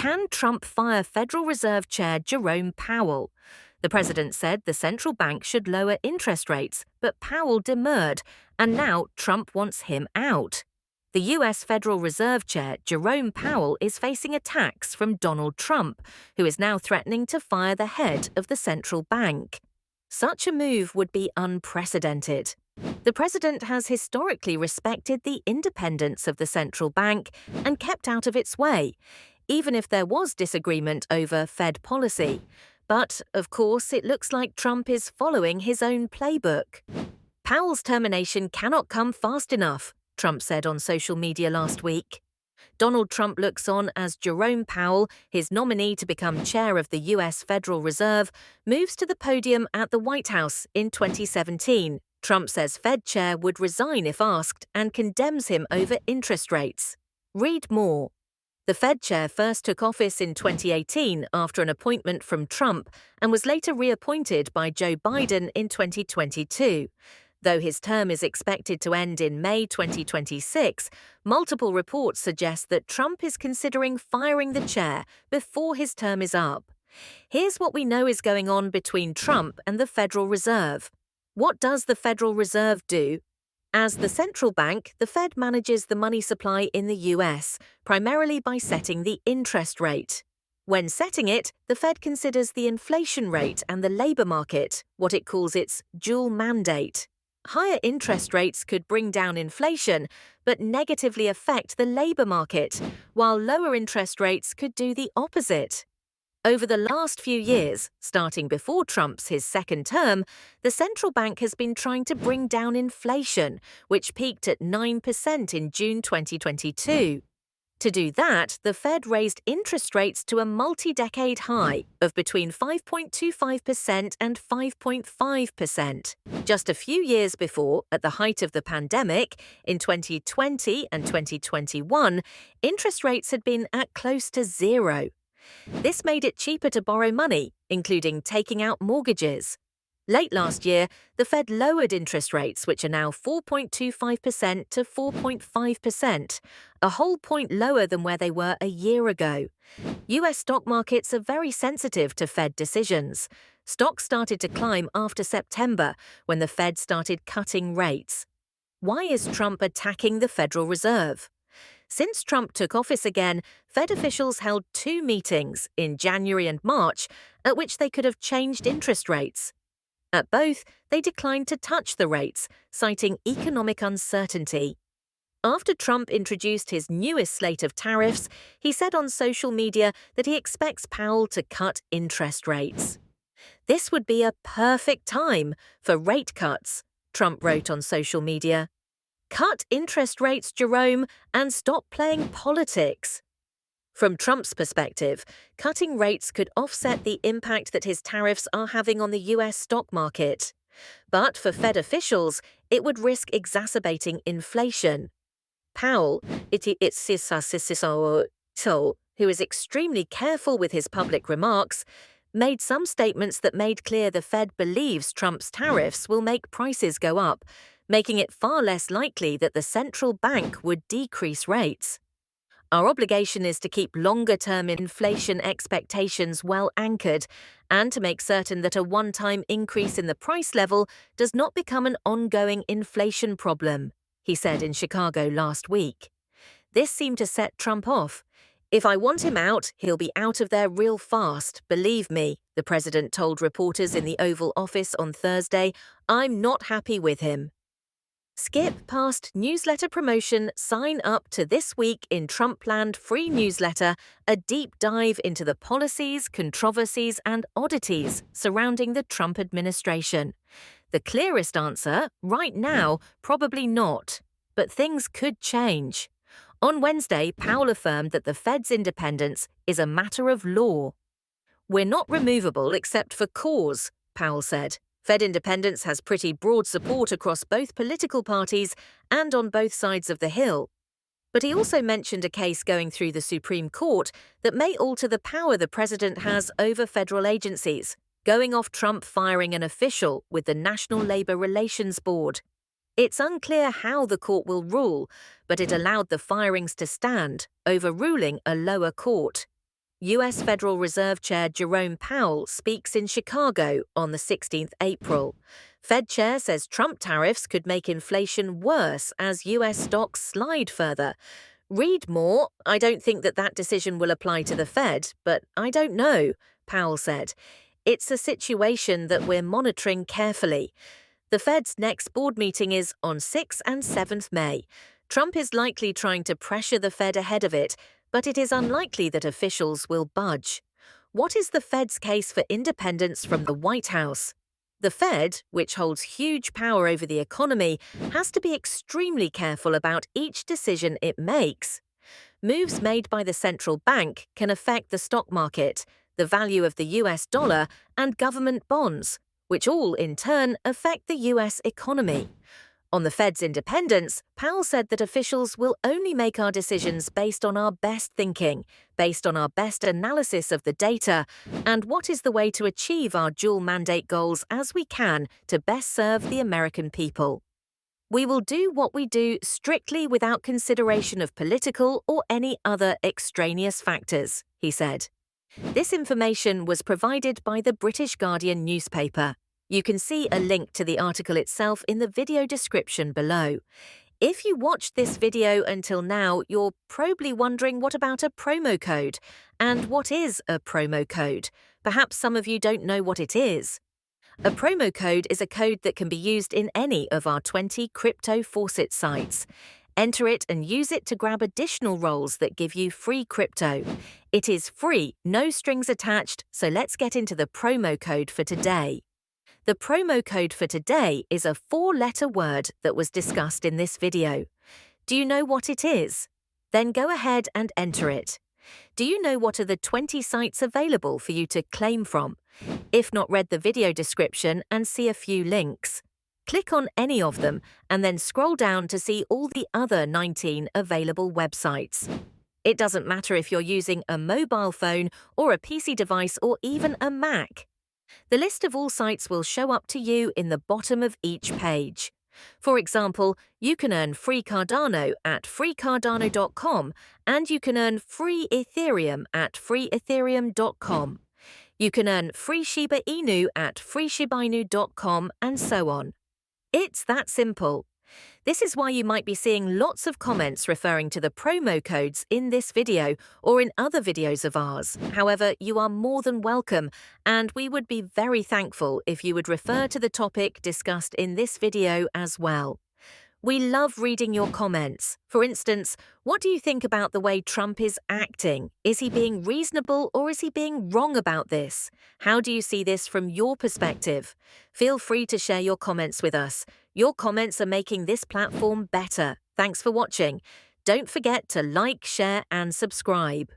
Can Trump fire Federal Reserve Chair Jerome Powell? The president said the central bank should lower interest rates, but Powell demurred, and now Trump wants him out. The U.S. Federal Reserve Chair Jerome Powell is facing attacks from Donald Trump, who is now threatening to fire the head of the central bank. Such a move would be unprecedented. The president has historically respected the independence of the central bank and kept out of its way, even if there was disagreement over Fed policy. But, of course, it looks like Trump is following his own playbook. Powell's termination cannot come fast enough, Trump said on social media last week. Donald Trump looks on as Jerome Powell, his nominee to become chair of the U.S. Federal Reserve, moves to the podium at the White House in 2017. Trump says Fed chair would resign if asked and condemns him over interest rates. Read more. The Fed chair first took office in 2018 after an appointment from Trump and was later reappointed by Joe Biden in 2022. Though his term is expected to end in May 2026, multiple reports suggest that Trump is considering firing the chair before his term is up. Here's what we know is going on between Trump and the Federal Reserve. What does the Federal Reserve do? As the central bank, the Fed manages the money supply in the U.S., primarily by setting the interest rate. When setting it, the Fed considers the inflation rate and the labor market, what it calls its dual mandate. Higher interest rates could bring down inflation, but negatively affect the labor market, while lower interest rates could do the opposite. Over the last few years, starting before his second term, the central bank has been trying to bring down inflation, which peaked at 9% in June 2022. To do that, the Fed raised interest rates to a multi-decade high of between 5.25% and 5.5%. Just a few years before, at the height of the pandemic, in 2020 and 2021, interest rates had been at close to zero. This made it cheaper to borrow money, including taking out mortgages. Late last year, the Fed lowered interest rates, which are now 4.25% to 4.5%, a whole point lower than where they were a year ago. U.S. stock markets are very sensitive to Fed decisions. Stocks started to climb after September, when the Fed started cutting rates. Why is Trump attacking the Federal Reserve? Since Trump took office again, Fed officials held 2 meetings in January and March at which they could have changed interest rates. At both, they declined to touch the rates, citing economic uncertainty. After Trump introduced his newest slate of tariffs, he said on social media that he expects Powell to cut interest rates. "This would be a perfect time for rate cuts," Trump wrote on social media. "Cut interest rates, Jerome, and stop playing politics." From Trump's perspective, cutting rates could offset the impact that his tariffs are having on the U.S. stock market. But for Fed officials, it would risk exacerbating inflation. Powell, who is extremely careful with his public remarks, made some statements that made clear the Fed believes Trump's tariffs will make prices go up, making it far less likely that the central bank would decrease rates. "Our obligation is to keep longer-term inflation expectations well anchored and to make certain that a one-time increase in the price level does not become an ongoing inflation problem," he said in Chicago last week. This seemed to set Trump off. "If I want him out, he'll be out of there real fast, believe me," the president told reporters in the Oval Office on Thursday. "I'm not happy with him." Skip past newsletter promotion, sign up to This Week in Trumpland free newsletter, a deep dive into the policies, controversies, and oddities surrounding the Trump administration. The clearest answer, right now, probably not. But things could change. On Wednesday, Powell affirmed that the Fed's independence is a matter of law. "We're not removable except for cause," Powell said. Fed independence has pretty broad support across both political parties and on both sides of the Hill. But he also mentioned a case going through the Supreme Court that may alter the power the president has over federal agencies, going off Trump firing an official with the National Labor Relations Board. It's unclear how the court will rule, but it allowed the firings to stand, overruling a lower court. US Federal Reserve Chair Jerome Powell speaks in Chicago on the 16th April. Fed Chair says Trump tariffs could make inflation worse as US stocks slide further. Read more. I don't think that decision will apply to the Fed, but I don't know, Powell said. It's a situation that we're monitoring carefully. The Fed's next board meeting is on 6th and 7th May. Trump is likely trying to pressure the Fed ahead of it, but it is unlikely that officials will budge. What is the Fed's case for independence from the White House? The Fed, which holds huge power over the economy, has to be extremely careful about each decision it makes. Moves made by the central bank can affect the stock market, the value of the US dollar, and government bonds, which all in turn affect the US economy. On the Fed's independence, Powell said that officials will only make our decisions based on our best thinking, based on our best analysis of the data, and what is the way to achieve our dual mandate goals as we can to best serve the American people. We will do what we do strictly without consideration of political or any other extraneous factors, he said. This information was provided by the British Guardian newspaper. You can see a link to the article itself in the video description below. If you watched this video until now, you're probably wondering what about a promo code? And what is a promo code? Perhaps some of you don't know what it is. A promo code is a code that can be used in any of our 20 crypto faucet sites. Enter it and use it to grab additional roles that give you free crypto. It is free, no strings attached, so let's get into the promo code for today. The promo code for today is a 4-letter word that was discussed in this video. Do you know what it is? Then go ahead and enter it. Do you know what are the 20 sites available for you to claim from? If not, read the video description and see a few links. Click on any of them and then scroll down to see all the other 19 available websites. It doesn't matter if you're using a mobile phone or a PC device or even a Mac. The list of all sites will show up to you in the bottom of each page. For example, you can earn free Cardano at freecardano.com and you can earn free Ethereum at freeethereum.com. You can earn free Shiba Inu at freeshibainu.com and so on. It's that simple. This is why you might be seeing lots of comments referring to the promo codes in this video or in other videos of ours. However, you are more than welcome, and we would be very thankful if you would refer to the topic discussed in this video as well. We love reading your comments. For instance, what do you think about the way Trump is acting? Is he being reasonable or is he being wrong about this? How do you see this from your perspective? Feel free to share your comments with us. Your comments are making this platform better. Thanks for watching. Don't forget to like, share, and subscribe.